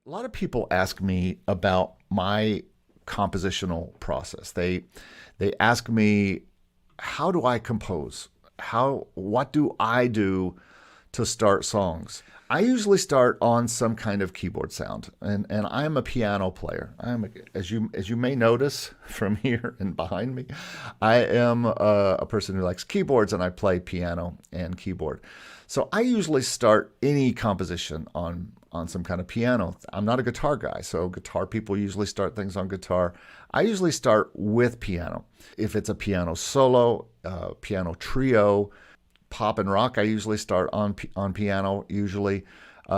A lot of people ask me about my compositional process. They ask me, how do I compose? What do I do to start songs? I usually start on some kind of keyboard sound, and I'm a piano player. As you may notice from here and behind me, I am a person who likes keyboards, and I play piano and keyboard. So I usually start any composition on some kind of piano. I'm not a guitar guy, so guitar people usually start things on guitar. I usually start with piano. If it's a piano solo, piano trio, pop and rock, I usually start on piano. Usually,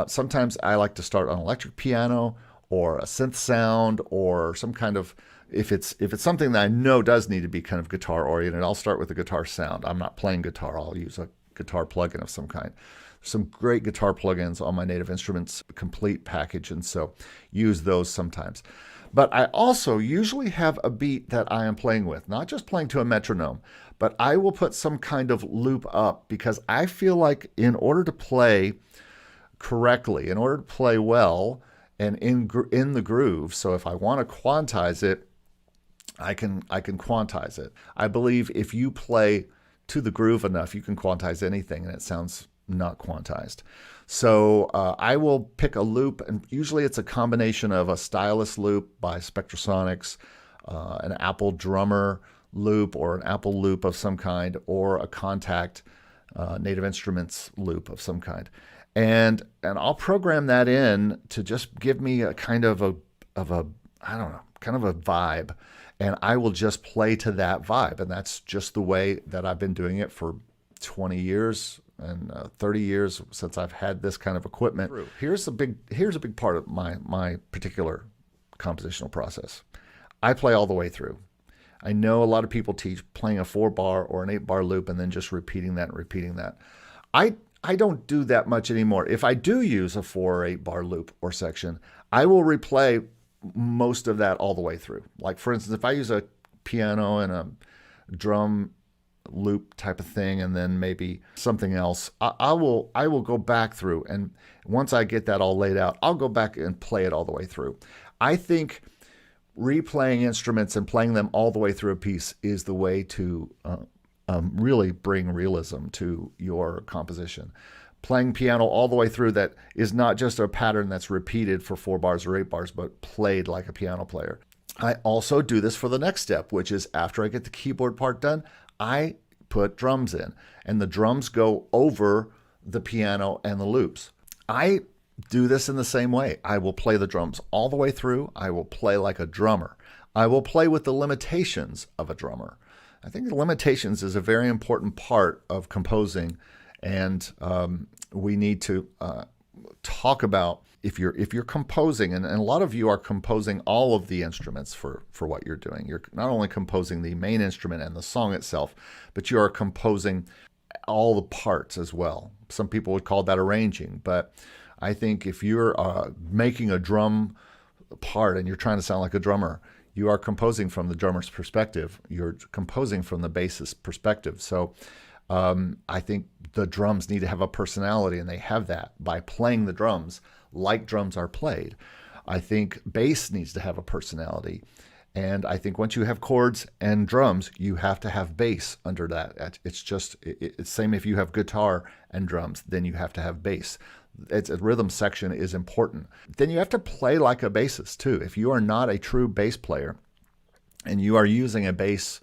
sometimes I like to start on electric piano or a synth sound or some kind of. If it's something that I know does need to be kind of guitar oriented, I'll start with the guitar sound. I'm not playing guitar. I'll use a guitar plugin of some kind. Some great guitar plugins on my Native Instruments complete package, and so use those sometimes. But I also usually have a beat that I am playing with, not just playing to a metronome, but I will put some kind of loop up because I feel like in order to play correctly, in order to play well and in the groove, so if I want to quantize it, I can quantize it. I believe if you play to the groove enough, you can quantize anything and it sounds not quantized. So I will pick a loop, and usually it's a combination of a stylus loop by Spectrasonics, an Apple drummer loop or an Apple loop of some kind, or a Contact Native Instruments loop of some kind. And I'll program that in to just give me a kind of a I don't know, kind of a vibe. And I will just play to that vibe. And that's just the way that I've been doing it for 20 years and 30 years since I've had this kind of equipment. Here's a big part of my particular compositional process. I play all the way through. I know a lot of people teach playing a 4-bar or an 8-bar loop and then just repeating that and repeating that. I don't do that much anymore. If I do use a 4 or 8-bar loop or section, I will replay most of that all the way through. Like for instance, if I use a piano and a drum loop type of thing and then maybe something else, I will go back through, and once I get that all laid out, I'll go back and play it all the way through. I think replaying instruments and playing them all the way through a piece is the way to really bring realism to your composition. Playing piano all the way through that is not just a pattern that's repeated for 4 bars or 8 bars, but played like a piano player. I also do this for the next step, which is after I get the keyboard part done, I put drums in, and the drums go over the piano and the loops. I do this in the same way. I will play the drums all the way through. I will play like a drummer. I will play with the limitations of a drummer. I think the limitations is a very important part of composing, and we need to talk about if you're composing, and a lot of you are composing all of the instruments for what you're doing. You're not only composing the main instrument and the song itself, but you are composing all the parts as well. Some people would call that arranging, but I think if you're making a drum part and you're trying to sound like a drummer, you are composing from the drummer's perspective. You're composing from the bassist's perspective. So I think the drums need to have a personality, and they have that by playing the drums like drums are played. I think bass needs to have a personality. And I think once you have chords and drums, you have to have bass under that. It's just, it's same if you have guitar and drums, then you have to have bass. It's a rhythm section is important. Then you have to play like a bassist too. If you are not a true bass player and you are using a bass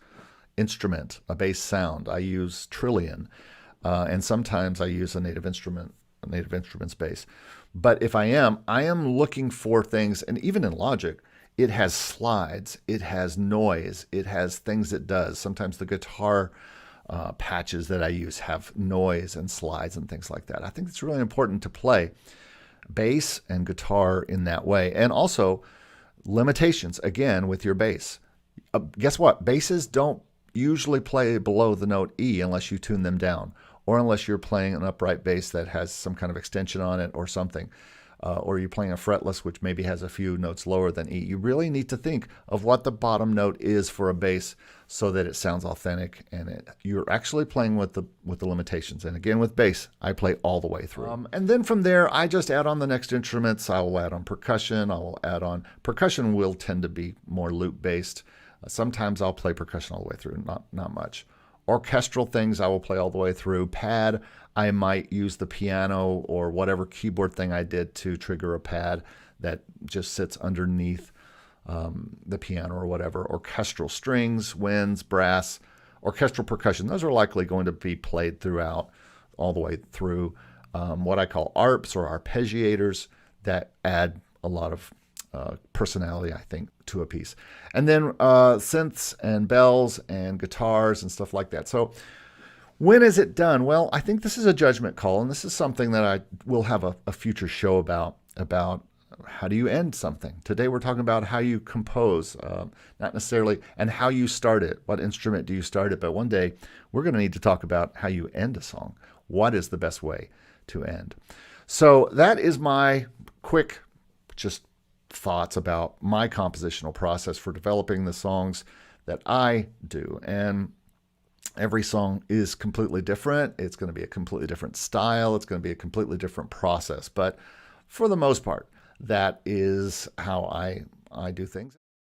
instrument, a bass sound, I use Trillion, and sometimes I use a Native Instruments bass. But if I am looking for things, and even in Logic, it has slides, it has noise, it has things it does. Sometimes the guitar patches that I use have noise and slides and things like that. I think it's really important to play bass and guitar in that way. And also limitations, again, with your bass. Guess what? Basses don't usually play below the note E unless you tune them down, or unless you're playing an upright bass that has some kind of extension on it or something. or you're playing a fretless, which maybe has a few notes lower than E, you really need to think of what the bottom note is for a bass so that it sounds authentic and you're actually playing with the limitations. And again, with bass, I play all the way through. And then from there, I just add on the next instruments. I will add on percussion. Percussion will tend to be more loop based. Sometimes I'll play percussion all the way through, not much. Orchestral things I will play all the way through. Pad, I might use the piano or whatever keyboard thing I did to trigger a pad that just sits underneath the piano or whatever. Orchestral strings, winds, brass, orchestral percussion. Those are likely going to be played throughout, all the way through. What I call arps or arpeggiators that add a lot of personality, I think, to a piece. And then synths and bells and guitars and stuff like that. So when is it done? Well, I think this is a judgment call, and this is something that I will have a future show about how do you end something. Today we're talking about how you compose, not necessarily, and how you start it. What instrument do you start it? But one day we're going to need to talk about how you end a song. What is the best way to end? So that is my quick just thoughts about my compositional process for developing the songs that I do. And every song is completely different. It's going to be a completely different style. It's going to be a completely different process. But for the most part, that is how I do things.